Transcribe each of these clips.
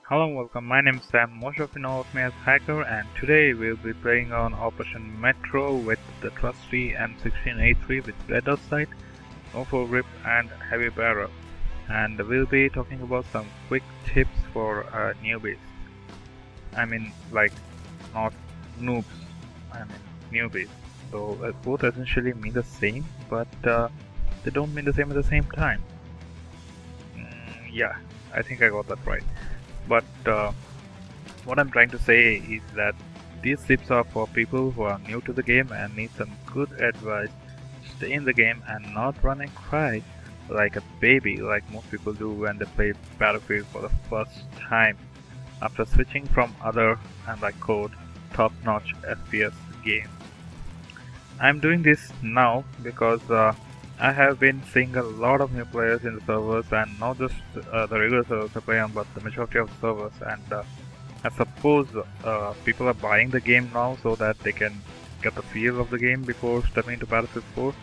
Hello and welcome, my name is Sam, most of you know of me as Hacker, and today we'll be playing on Operation Metro with the trusty M16A3 with Red Dot Sight, no full grip and heavy barrel. And we'll be talking about some quick tips for newbies. I mean, like, not noobs, I mean newbies. So both essentially mean the same, but they don't mean the same at the same time. Yeah, I think I got that right. But what I'm trying to say is that these tips are for people who are new to the game and need some good advice to stay in the game and not run and cry like a baby like most people do when they play Battlefield for the first time after switching from other, and I quote, top-notch FPS games. I'm doing this now because I have been seeing a lot of new players in the servers, and not just the regular servers I play on, but the majority of the servers. And I suppose people are buying the game now so that they can get the feel of the game before stepping into Battlefield 4.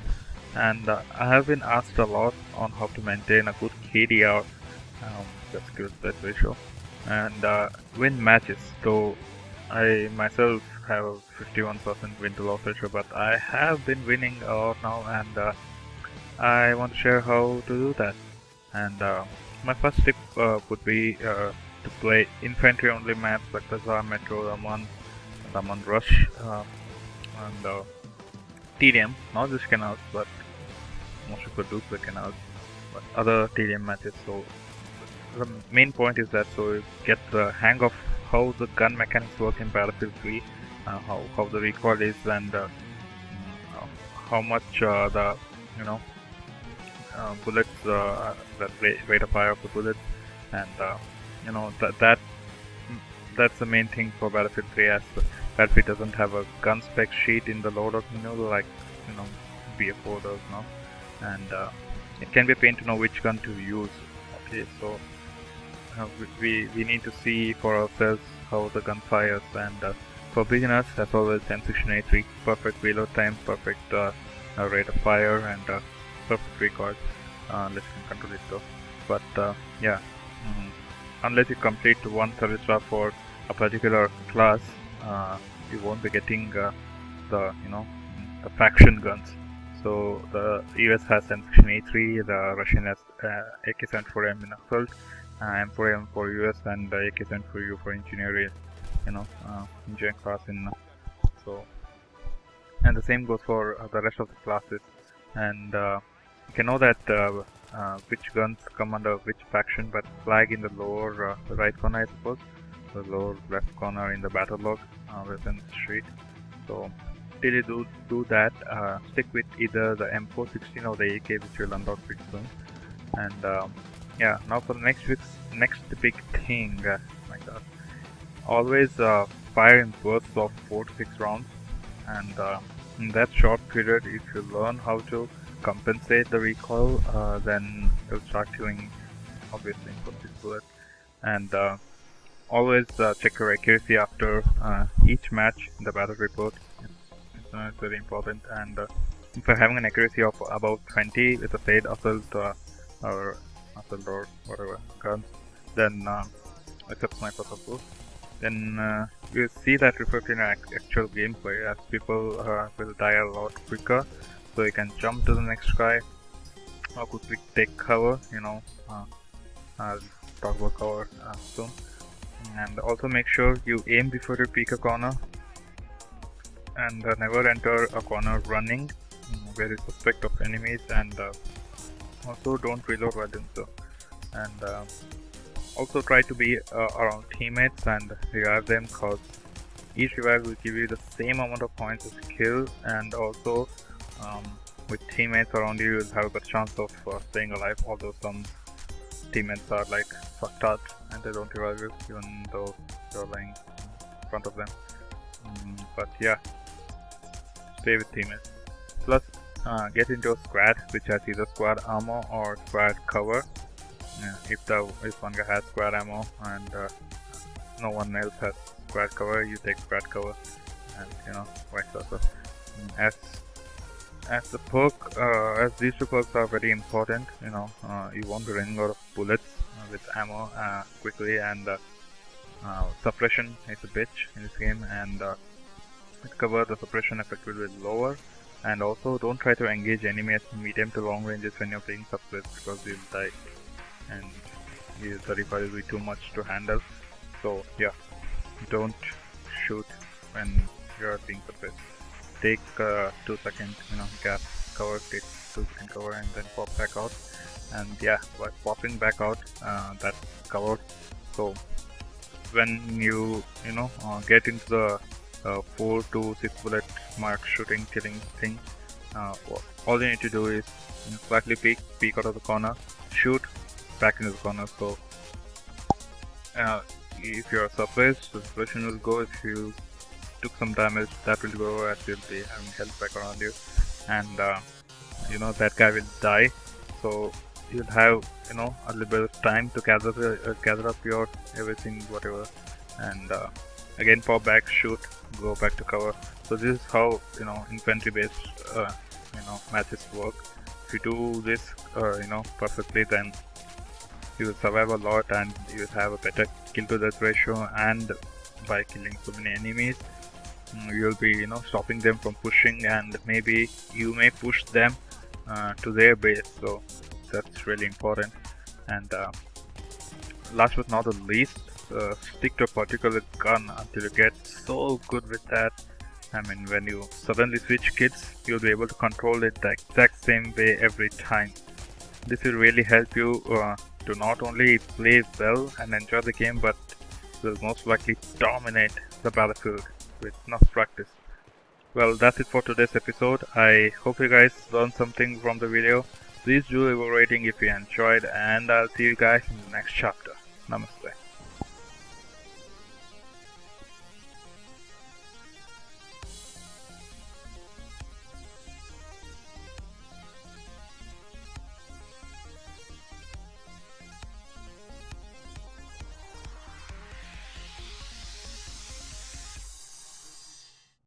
And I have been asked a lot on how to maintain a good KDR, that's skill stat ratio, and win matches. So I myself have a 51% win to loss ratio, but I have been winning a lot now, and I want to share how to do that. And my first tip would be to play infantry only maps like Bazaar, Metro, Raman Rush, and TDM, not just canals, but most people do play canals, but other TDM matches. So the main point is that so you get the hang of how the gun mechanics work in Battlefield 3, how the recoil is, and how much the bullets, the rate of fire of the bullets, and that's the main thing for Battlefield 3, as Battlefield doesn't have a gun spec sheet in the loadout menu like BF4 does now, and it can be a pain to know which gun to use. Okay, so we need to see for ourselves how the gun fires, and for beginners, as always, M16A3, perfect reload time, perfect rate of fire, and perfect recoil, unless you can control it though. But yeah, unless you complete one service star for a particular class, you won't be getting the faction guns. So the US has M16A3, the Russian has AK-74M in assault, M4M for US, and AK-74U for engineering, engineering class in. So, and the same goes for the rest of the classes. And you can know that which guns come under which faction by the flag in the lower right corner, I suppose, the lower left corner in the battle log within the street. So till you do that, stick with either the M416 or the AK, which will unlock pretty soon. And yeah, now for the next big thing, my god, always fire in bursts of 4 to 6 rounds, and in that short period, if you learn how to compensate the recoil, then you'll start killing, obviously, for this bullet. And always check your accuracy after each match in the battle report. It's very important. And if you're having an accuracy of about 20 with a fade assault or whatever guns, then except snipers of course, then you see that reflected in actual gameplay, as people will die a lot quicker, so you can jump to the next guy or quickly take cover. I'll talk about cover soon. And also make sure you aim before you peek a corner, and never enter a corner running where you suspect of enemies, and also don't reload while doing so. And also try to be around teammates and revive them, cause each revive will give you the same amount of points as kill, and also with teammates around you, you'll have a better chance of staying alive, although some teammates are like fucked and they don't revive you even though you're lying in front of them. But yeah, stay with teammates. Plus get into a squad which has either squad armor or squad cover. If one guy has squad ammo and no one else has squad cover, you take squad cover, and vice versa. As the perk, as these two perks are very important, you won't be running out of bullets with ammo quickly, and suppression is a bitch in this game, and with cover the suppression effect will be lower. And also don't try to engage enemy at medium to long ranges when you're playing suppress, because you'll die and the recoil will be too much to handle. So yeah, don't shoot when you're being suppressed. Take 2 second gap cover, take 2 second cover and then pop back out. And yeah, by popping back out, that's covered. So when you get into the 4 to 6 bullet mark shooting killing thing, all you need to do is slightly peek out of the corner, shoot back into the corner. So if you're suppressed, the suppression will go. If you took some damage, that will go, as you'll be having health back around you, and that guy will die. So you'll have a little bit of time to gather up your everything, whatever, and again pop back, shoot, go back to cover. So this is how infantry based matches work. If you do this perfectly, then you will survive a lot and you will have a better kill to death ratio, and by killing so many enemies you'll be stopping them from pushing, and maybe you may push them to their base. So that's really important. And last but not the least, stick to a particular gun until you get so good with that. I mean, when you suddenly switch kits, you'll be able to control it the exact same way every time. This will really help you to not only play well and enjoy the game, but will most likely dominate the battlefield with enough practice. Well, that's it for today's episode. I hope you guys learned something from the video. Please do leave a rating if you enjoyed, and I'll see you guys in the next chapter. Namaste.